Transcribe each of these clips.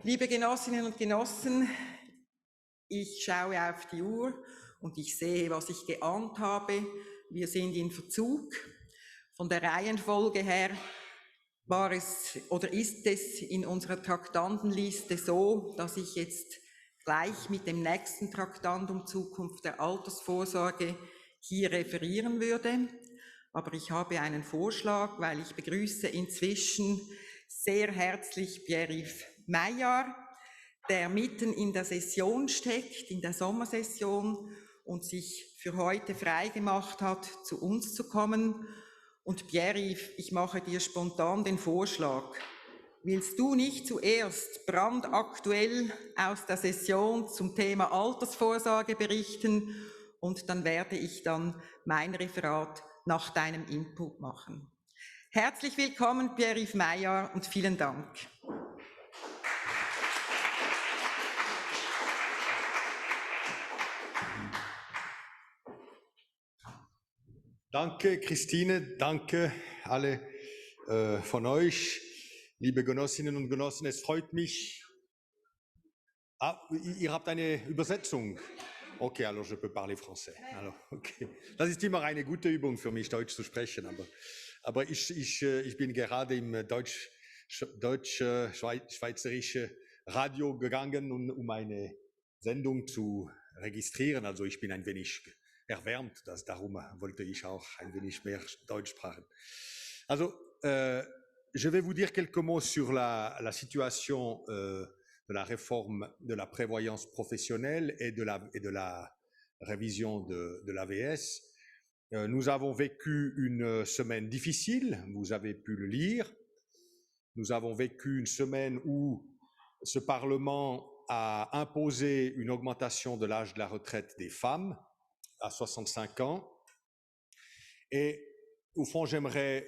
Liebe Genossinnen und Genossen, ich schaue auf die Uhr und ich sehe, was ich geahnt habe. Wir sind in Verzug. Von der Reihenfolge her war es oder ist es in unserer Traktandenliste so, dass ich jetzt gleich mit dem nächsten Traktandum Zukunft der Altersvorsorge hier referieren würde. Aber ich habe einen Vorschlag, weil ich begrüße inzwischen sehr herzlich Pierre-Yves Maillard, der mitten in der Session steckt, in der Sommersession und sich für heute freigemacht hat, zu uns zu kommen. Und Pierre-Yves, ich mache dir spontan den Vorschlag. Willst du nicht zuerst brandaktuell aus der Session zum Thema Altersvorsorge berichten und dann werde ich dann mein Referat nach deinem Input machen. Herzlich willkommen, Pierre-Yves Maillard, und vielen Dank. Danke, Christine, danke alle von euch, liebe Genossinnen und Genossen. Es freut mich. Ah, ihr habt eine Übersetzung. Okay, alors je peux parler français. Alors, okay. Das ist immer eine gute Übung für mich, Deutsch zu sprechen. Aber ich bin gerade im deutsch-schweizerische Radio gegangen, um eine Sendung zu registrieren. Also ich bin ein wenig erwärmt, darum wollte ich auch ein wenig mehr Deutsch sprechen. Also, je vais vous dire quelques mots sur la situation de la réforme de la prévoyance professionnelle et de la révision de l'AVS. Nous avons vécu une semaine difficile, vous avez pu le lire. Nous avons vécu une semaine où ce Parlement a imposé une augmentation de l'âge de la retraite des femmes à 65 ans. Et au fond, j'aimerais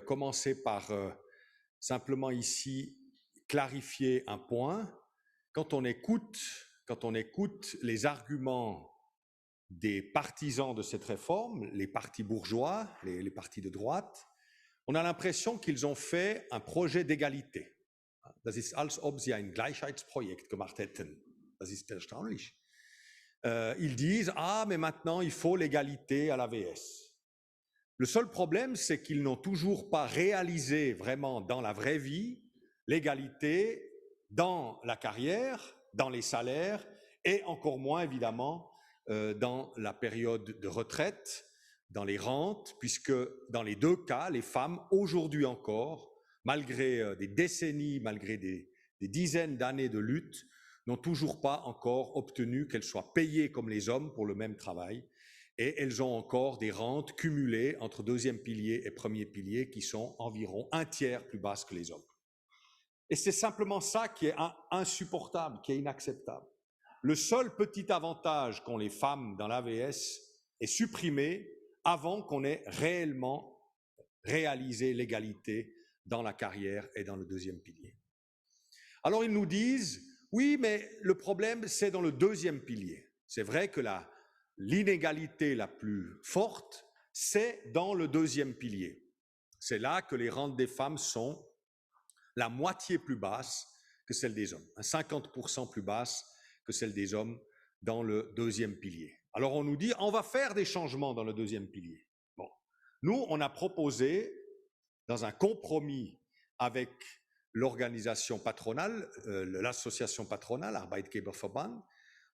commencer par simplement ici clarifier un point. Quand on écoute les arguments des partisans de cette réforme, les partis bourgeois, les partis de droite, on a l'impression qu'ils ont fait un projet d'égalité. Das ist, als ob sie ein Gleichheitsprojekt gemacht hätten. Das ist erstaunlich. Ils disent « Ah, mais maintenant, il faut l'égalité à l'AVS ». Le seul problème, c'est qu'ils n'ont toujours pas réalisé vraiment dans la vraie vie l'égalité dans la carrière, dans les salaires et encore moins évidemment dans la période de retraite, dans les rentes, puisque dans les deux cas, les femmes, aujourd'hui encore, malgré des décennies, malgré des dizaines d'années de lutte, n'ont toujours pas encore obtenu qu'elles soient payées comme les hommes pour le même travail. Et elles ont encore des rentes cumulées entre deuxième pilier et premier pilier qui sont environ un tiers plus basses que les hommes. Et c'est simplement ça qui est insupportable, qui est inacceptable. Le seul petit avantage qu'ont les femmes dans l'AVS est supprimé avant qu'on ait réellement réalisé l'égalité dans la carrière et dans le deuxième pilier. Alors ils nous disent, oui, mais le problème c'est dans le deuxième pilier. C'est vrai que l'inégalité la plus forte, c'est dans le deuxième pilier. C'est là que les rentes des femmes sont la moitié plus basses que celles des hommes, 50% plus basses que celles des hommes dans le deuxième pilier. Alors on nous dit, on va faire des changements dans le deuxième pilier. Bon, nous, on a proposé, dans un compromis avec l'organisation patronale, l'association patronale, Arbeitgeberverband,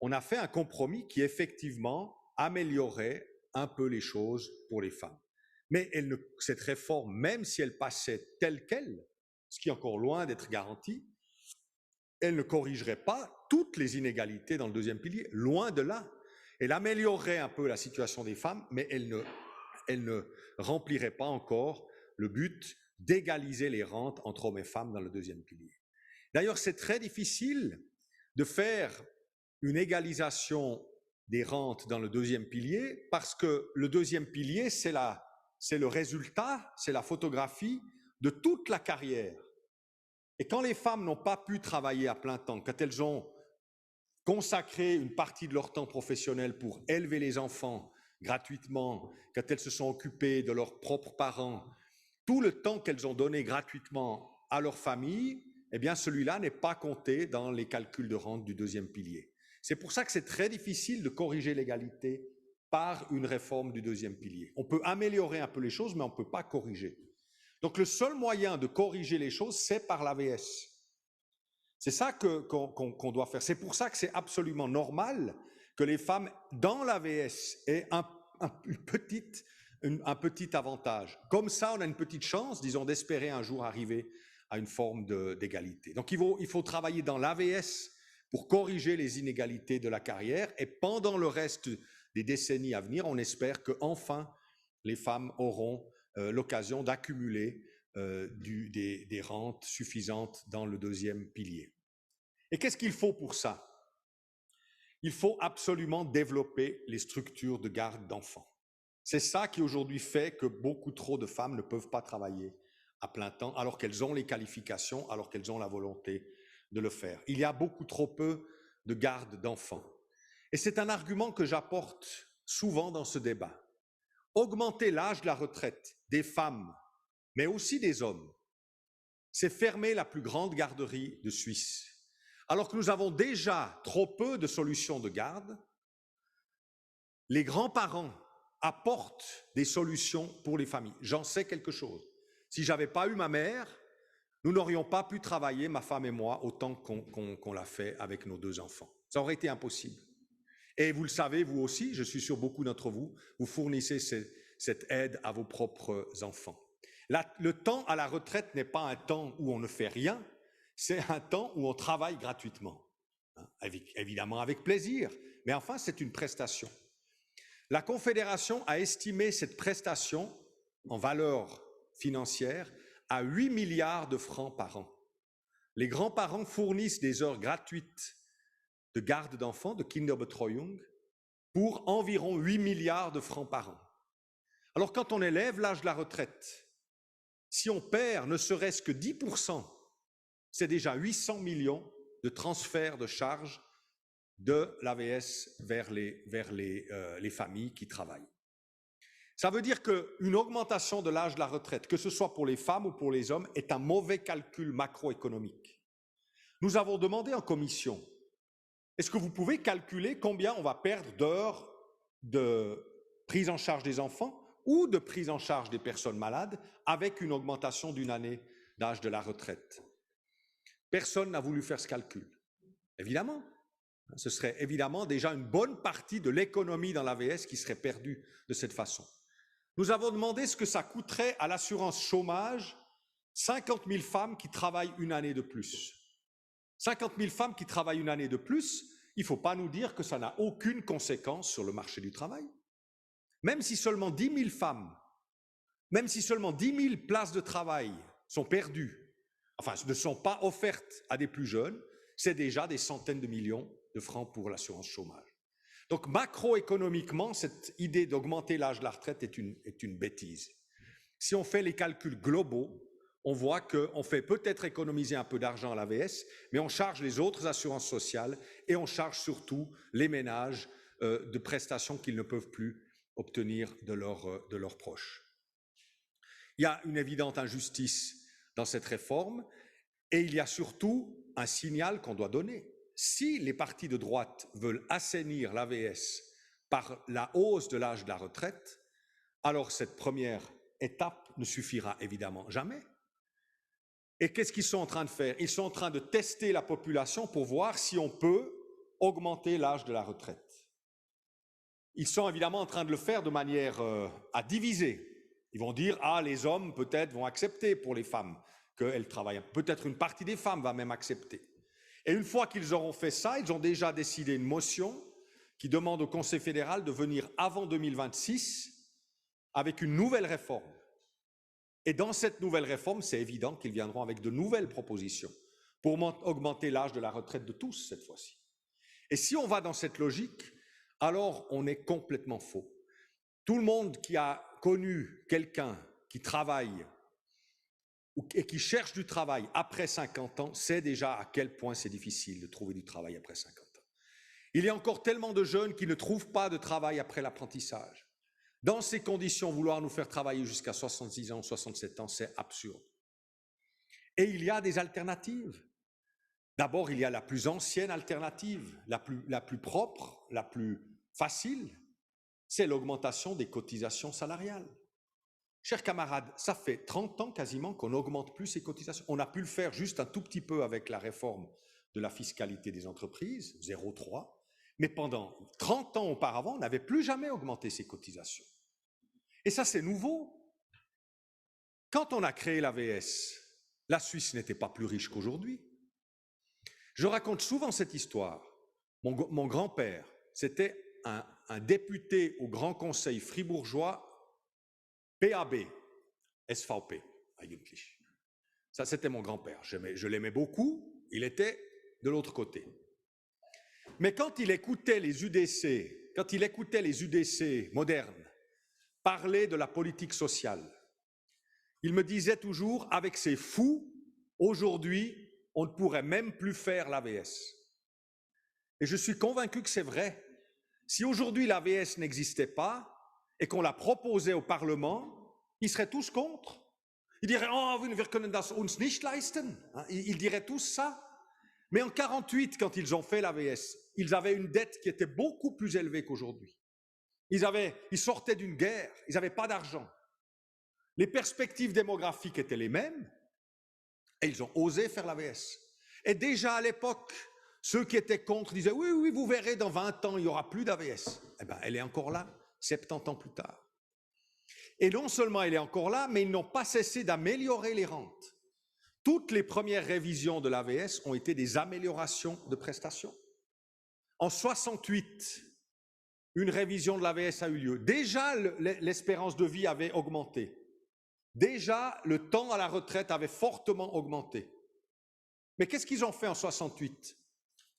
on a fait un compromis qui effectivement améliorait un peu les choses pour les femmes. Mais cette réforme, même si elle passait telle qu'elle, ce qui est encore loin d'être garanti, elle ne corrigerait pas toutes les inégalités dans le deuxième pilier, loin de là. Elle améliorerait un peu la situation des femmes, mais elle ne remplirait pas encore le but d'égaliser les rentes entre hommes et femmes dans le deuxième pilier. D'ailleurs, c'est très difficile de faire une égalisation des rentes dans le deuxième pilier parce que le deuxième pilier, c'est le résultat, c'est la photographie de toute la carrière. Et quand les femmes n'ont pas pu travailler à plein temps, quand elles ont consacré une partie de leur temps professionnel pour élever les enfants gratuitement, quand elles se sont occupées de leurs propres parents, tout le temps qu'elles ont donné gratuitement à leur famille, eh bien celui-là n'est pas compté dans les calculs de rente du deuxième pilier. C'est pour ça que c'est très difficile de corriger l'égalité par une réforme du deuxième pilier. On peut améliorer un peu les choses, mais on ne peut pas corriger. Donc le seul moyen de corriger les choses, c'est par l'AVS. C'est ça qu'on doit faire. C'est pour ça que c'est absolument normal que les femmes dans l'AVS aient un petit avantage. Comme ça, on a une petite chance, disons, d'espérer un jour arriver à une forme d'égalité. Donc il faut travailler dans l'AVS pour corriger les inégalités de la carrière, et pendant le reste des décennies à venir, on espère qu'enfin les femmes auront l'occasion d'accumuler des rentes suffisantes dans le deuxième pilier. Et qu'est-ce qu'il faut pour ça? Il faut absolument développer les structures de garde d'enfants. C'est ça qui aujourd'hui fait que beaucoup trop de femmes ne peuvent pas travailler à plein temps alors qu'elles ont les qualifications, alors qu'elles ont la volonté de le faire. Il y a beaucoup trop peu de garde d'enfants. Et c'est un argument que j'apporte souvent dans ce débat. Augmenter l'âge de la retraite des femmes, mais aussi des hommes, c'est fermer la plus grande garderie de Suisse. Alors que nous avons déjà trop peu de solutions de garde, les grands-parents apportent des solutions pour les familles. J'en sais quelque chose. Si je n'avais pas eu ma mère, nous n'aurions pas pu travailler, ma femme et moi, autant qu'on l'a fait avec nos 2 enfants. Ça aurait été impossible. Et vous le savez, vous aussi, je suis sûr beaucoup d'entre vous, vous fournissez cette aide à vos propres enfants. Le temps à la retraite n'est pas un temps où on ne fait rien, c'est un temps où on travaille gratuitement. Évidemment avec plaisir, mais enfin c'est une prestation. La Confédération a estimé cette prestation en valeur financière à 8 milliards de francs par an. Les grands-parents fournissent des heures gratuites de garde d'enfants, de Kinderbetreuung, pour environ 8 milliards de francs par an. Alors quand on élève l'âge de la retraite, si on perd ne serait-ce que 10%, c'est déjà 800 millions de transferts de charges de l'AVS vers les familles qui travaillent. Ça veut dire qu'une augmentation de l'âge de la retraite, que ce soit pour les femmes ou pour les hommes, est un mauvais calcul macroéconomique. Nous avons demandé en commission, est-ce que vous pouvez calculer combien on va perdre d'heures de prise en charge des enfants ou de prise en charge des personnes malades avec une augmentation d'1 année d'âge de la retraite? Personne n'a voulu faire ce calcul. Évidemment, ce serait évidemment déjà une bonne partie de l'économie dans l'AVS qui serait perdue de cette façon. Nous avons demandé ce que ça coûterait à l'assurance chômage 50 000 femmes qui travaillent 1 année de plus. 50 000 femmes qui travaillent 1 année de plus, il ne faut pas nous dire que ça n'a aucune conséquence sur le marché du travail. Même si seulement 10 000 femmes, même si seulement 10 000 places de travail sont perdues, enfin ne sont pas offertes à des plus jeunes, c'est déjà des centaines de millions de francs pour l'assurance chômage. Donc macroéconomiquement, cette idée d'augmenter l'âge de la retraite est une bêtise. Si on fait les calculs globaux, on voit qu'on fait peut-être économiser un peu d'argent à l'AVS, mais on charge les autres assurances sociales et on charge surtout les ménages de prestations qu'ils ne peuvent plus obtenir de leurs proches. Il y a une évidente injustice dans cette réforme et il y a surtout un signal qu'on doit donner. Si les partis de droite veulent assainir l'AVS par la hausse de l'âge de la retraite, alors cette première étape ne suffira évidemment jamais. Et qu'est-ce qu'ils sont en train de faire? Ils sont en train de tester la population pour voir si on peut augmenter l'âge de la retraite. Ils sont évidemment en train de le faire de manière à diviser. Ils vont dire, ah, les hommes peut-être vont accepter pour les femmes qu'elles travaillent. Peut-être une partie des femmes va même accepter. Et une fois qu'ils auront fait ça, ils ont déjà décidé une motion qui demande au Conseil fédéral de venir avant 2026 avec une nouvelle réforme. Et dans cette nouvelle réforme, c'est évident qu'ils viendront avec de nouvelles propositions pour augmenter l'âge de la retraite de tous cette fois-ci. Et si on va dans cette logique, alors on est complètement faux. Tout le monde qui a connu quelqu'un qui travaille et qui cherche du travail après 50 ans sait déjà à quel point c'est difficile de trouver du travail après 50 ans. Il y a encore tellement de jeunes qui ne trouvent pas de travail après l'apprentissage. Dans ces conditions, vouloir nous faire travailler jusqu'à 66 ans, 67 ans, c'est absurde. Et il y a des alternatives. D'abord, il y a la plus ancienne alternative, la plus propre, la plus facile, c'est l'augmentation des cotisations salariales. Chers camarades, ça fait 30 ans quasiment qu'on n'augmente plus ces cotisations. On a pu le faire juste un tout petit peu avec la réforme de la fiscalité des entreprises, 0,3, mais pendant 30 ans auparavant, on n'avait plus jamais augmenté ces cotisations. Et ça, c'est nouveau. Quand on a créé l'AVS, la Suisse n'était pas plus riche qu'aujourd'hui. Je raconte souvent cette histoire. Mon grand-père, c'était un député au Grand Conseil fribourgeois, PAB, SVP, eigentlich. Ça, c'était mon grand-père. Je l'aimais beaucoup, il était de l'autre côté. Mais quand il écoutait les UDC, modernes parler de la politique sociale, il me disait toujours, avec ces fous, aujourd'hui, on ne pourrait même plus faire l'AVS. Et je suis convaincu que c'est vrai. Si aujourd'hui l'AVS n'existait pas et qu'on la proposait au Parlement, ils seraient tous contre. Ils diraient « Oh, wir können das uns nicht leisten ». Ils diraient tous ça. Mais en 1948, quand ils ont fait l'AVS, ils avaient une dette qui était beaucoup plus élevée qu'aujourd'hui. Ils sortaient d'une guerre, ils n'avaient pas d'argent. Les perspectives démographiques étaient les mêmes et ils ont osé faire l'AVS. Et déjà à l'époque, ceux qui étaient contre disaient « Oui, oui, vous verrez, dans 20 ans, il n'y aura plus d'AVS ». Eh bien, elle est encore là, 70 ans plus tard. Et non seulement elle est encore là, mais ils n'ont pas cessé d'améliorer les rentes. Toutes les premières révisions de l'AVS ont été des améliorations de prestations. En 1968, une révision de l'AVS a eu lieu. Déjà, l'espérance de vie avait augmenté. Déjà, le temps à la retraite avait fortement augmenté. Mais qu'est-ce qu'ils ont fait en 1968 ?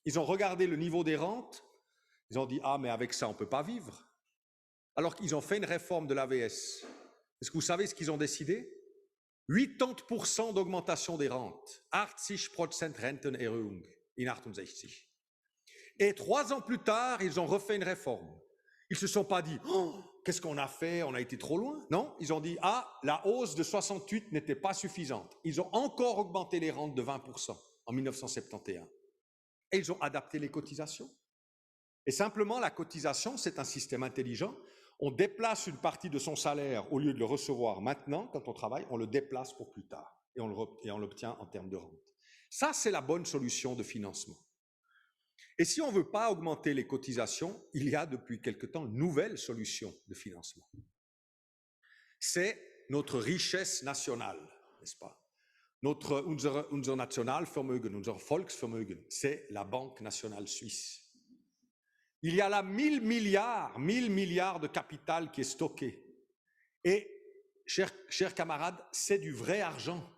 Ils ont regardé le niveau des rentes, ils ont dit « Ah, mais avec ça, on ne peut pas vivre ». Alors qu'ils ont fait une réforme de l'AVS. Est-ce que vous savez ce qu'ils ont décidé ? 80% d'augmentation des rentes. 80% Rentenerhöhung in 68. Et 3 ans plus tard, ils ont refait une réforme. Ils ne se sont pas dit « Oh, qu'est-ce qu'on a fait ? On a été trop loin ». Non, ils ont dit « Ah, la hausse de 68 n'était pas suffisante ». Ils ont encore augmenté les rentes de 20% en 1971. Et ils ont adapté les cotisations. Et simplement, la cotisation, c'est un système intelligent. On déplace une partie de son salaire, au lieu de le recevoir maintenant, quand on travaille, on le déplace pour plus tard. Et on l'obtient en termes de rente. Ça, c'est la bonne solution de financement. Et si on ne veut pas augmenter les cotisations, il y a depuis quelque temps une nouvelle solution de financement. C'est notre richesse nationale, n'est-ce pas ? Unser Nationalvermögen, unser Volksvermögen, c'est la Banque nationale suisse. Il y a là 1000 milliards de capital qui est stocké. Et, chers camarades, c'est du vrai argent.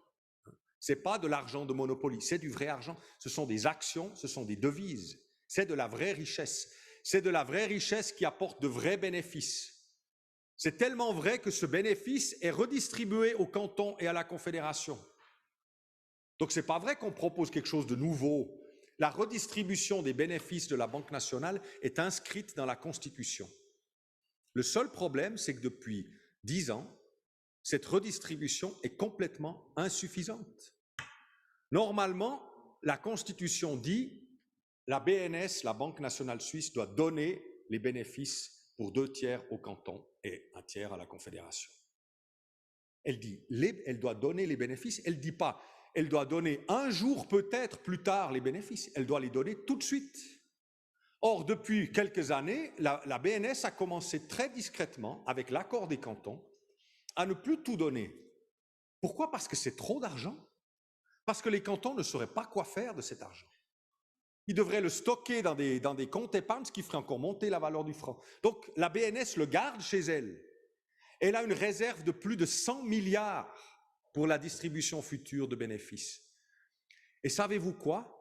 Ce n'est pas de l'argent de Monopoly, c'est du vrai argent. Ce sont des actions, ce sont des devises. C'est de la vraie richesse. C'est de la vraie richesse qui apporte de vrais bénéfices. C'est tellement vrai que ce bénéfice est redistribué au canton et à la confédération. Donc, ce n'est pas vrai qu'on propose quelque chose de nouveau. La redistribution des bénéfices de la Banque nationale est inscrite dans la Constitution. Le seul problème, c'est que depuis 10 ans, cette redistribution est complètement insuffisante. Normalement, la Constitution dit la BNS, la Banque nationale suisse, doit donner les bénéfices pour 2/3 au canton et 1/3 à la confédération. Elle dit, elle doit donner les bénéfices, elle ne dit pas, elle doit donner un jour peut-être plus tard les bénéfices, elle doit les donner tout de suite. Or, depuis quelques années, la BNS a commencé très discrètement, avec l'accord des cantons, à ne plus tout donner. Pourquoi ? Parce que c'est trop d'argent. Parce que les cantons ne sauraient pas quoi faire de cet argent. Ils devraient le stocker dans des comptes épargne, ce qui ferait encore monter la valeur du franc. Donc, la BNS le garde chez elle. Elle a une réserve de plus de 100 milliards pour la distribution future de bénéfices. Et savez-vous quoi ?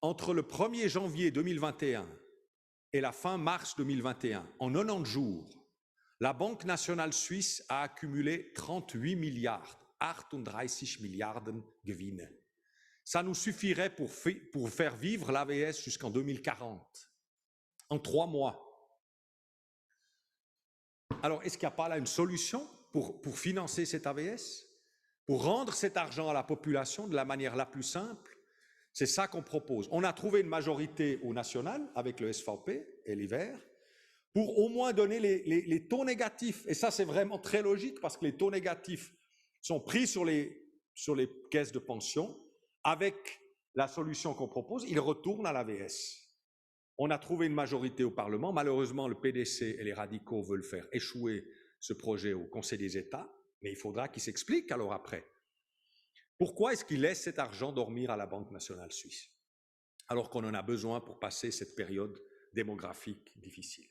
Entre le 1er janvier 2021 et la fin mars 2021, en 90 jours, la Banque nationale suisse a accumulé 38 milliards, 38 Milliarden Gewinne. Ça nous suffirait pour faire vivre l'AVS jusqu'en 2040, en 3 mois. Alors, est-ce qu'il n'y a pas là une solution pour financer cet AVS ? pour rendre cet argent à la population de la manière la plus simple. C'est ça qu'on propose. On a trouvé une majorité au national avec le SVP et les Verts pour au moins donner les taux négatifs. Et ça, c'est vraiment très logique parce que les taux négatifs sont pris sur les caisses de pension. Avec la solution qu'on propose, ils retournent à l'AVS. On a trouvé une majorité au Parlement. Malheureusement, le PDC et les radicaux veulent faire échouer ce projet au Conseil des États, mais il faudra qu'ils s'expliquent alors après. Pourquoi est-ce qu'ils laissent cet argent dormir à la Banque nationale suisse, alors qu'on en a besoin pour passer cette période démographique difficile?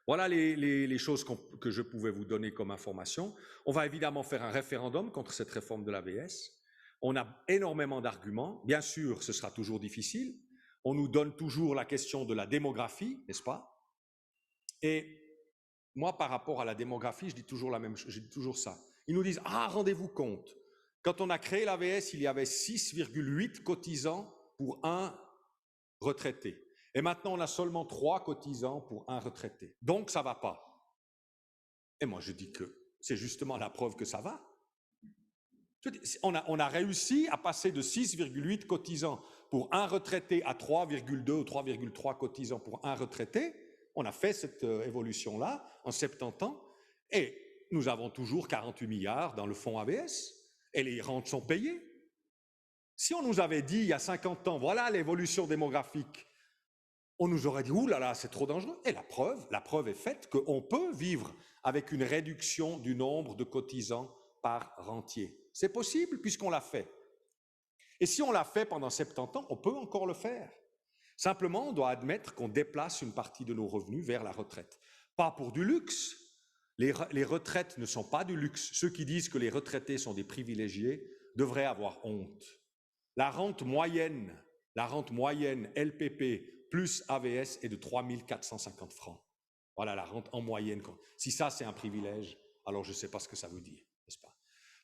Voilà les choses que je pouvais vous donner comme information. On va évidemment faire un référendum contre cette réforme de l'AVS. On a énormément d'arguments. Bien sûr, ce sera toujours difficile. On nous donne toujours la question de la démographie, n'est-ce pas? Et moi, par rapport à la démographie, je dis toujours la même chose, je dis toujours ça. Ils nous disent, ah, rendez-vous compte, quand on a créé l'AVS, il y avait 6,8 cotisants pour un retraité. Et maintenant, on a seulement 3 cotisants pour un retraité. Donc, ça ne va pas. Et moi, je dis que c'est justement la preuve que ça va. On a réussi à passer de 6,8 cotisants pour un retraité à 3,2 ou 3,3 cotisants pour un retraité. On a fait cette évolution-là en 70 ans et nous avons toujours 48 milliards dans le fonds AVS et les rentes sont payées. Si on nous avait dit il y a 50 ans, voilà l'évolution démographique, on nous aurait dit, ouh là là, c'est trop dangereux. Et la preuve est faite qu'on peut vivre avec une réduction du nombre de cotisants par rentier. C'est possible puisqu'on l'a fait. Et si on l'a fait pendant 70 ans, on peut encore le faire. Simplement, on doit admettre qu'on déplace une partie de nos revenus vers la retraite. Pas pour du luxe. Les retraites ne sont pas du luxe. Ceux qui disent que les retraités sont des privilégiés devraient avoir honte. La rente moyenne LPP plus AVS est de 3 450 francs. Voilà la rente en moyenne. Si ça, c'est un privilège, alors je ne sais pas ce que ça veut dire, n'est-ce pas?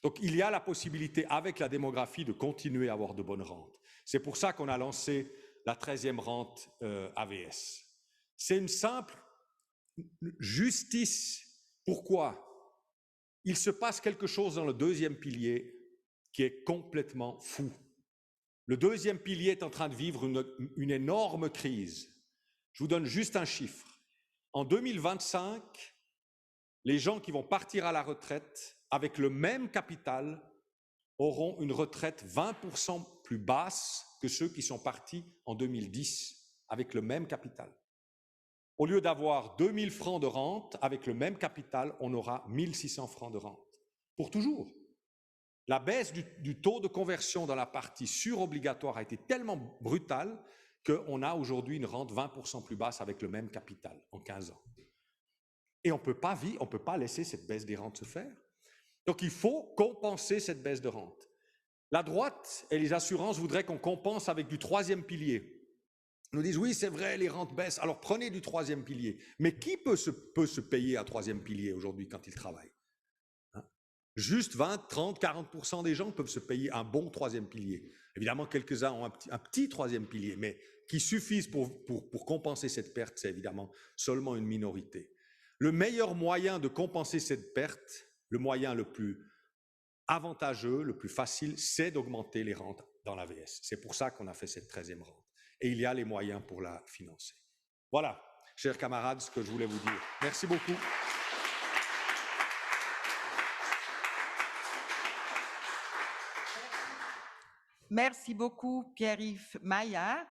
Donc, il y a la possibilité, avec la démographie, de continuer à avoir de bonnes rentes. C'est pour ça qu'on a lancé la 13e rente AVS. C'est une simple justice. Pourquoi? Il se passe quelque chose dans le 2e pilier qui est complètement fou. Le 2e pilier est en train de vivre une énorme crise. Je vous donne juste un chiffre. En 2025, les gens qui vont partir à la retraite avec le même capital auront une retraite 20% plus basse que ceux qui sont partis en 2010 avec le même capital. Au lieu d'avoir 2 000 francs de rente, avec le même capital, on aura 1 600 francs de rente. Pour toujours. La baisse du taux de conversion dans la partie surobligatoire a été tellement brutale qu'on a aujourd'hui une rente 20% plus basse avec le même capital en 15 ans. Et on ne peut pas laisser cette baisse des rentes se faire. Donc, il faut compenser cette baisse de rente. La droite et les assurances voudraient qu'on compense avec du 3e pilier. Ils nous disent, oui, c'est vrai, les rentes baissent, alors prenez du 3e pilier. Mais qui peut se payer un 3e pilier aujourd'hui quand il travaille? Juste 20, 30, 40% des gens peuvent se payer un bon 3e pilier. Évidemment, quelques-uns ont un petit 3e pilier, mais qui suffisent pour compenser cette perte, c'est évidemment seulement une minorité. Le meilleur moyen de compenser cette perte, le moyen le plus avantageux, le plus facile, c'est d'augmenter les rentes dans l'AVS. C'est pour ça qu'on a fait cette 13e rente. Et il y a les moyens pour la financer. Voilà, chers camarades, ce que je voulais vous dire. Merci beaucoup. Merci beaucoup, Pierre-Yves Maillard.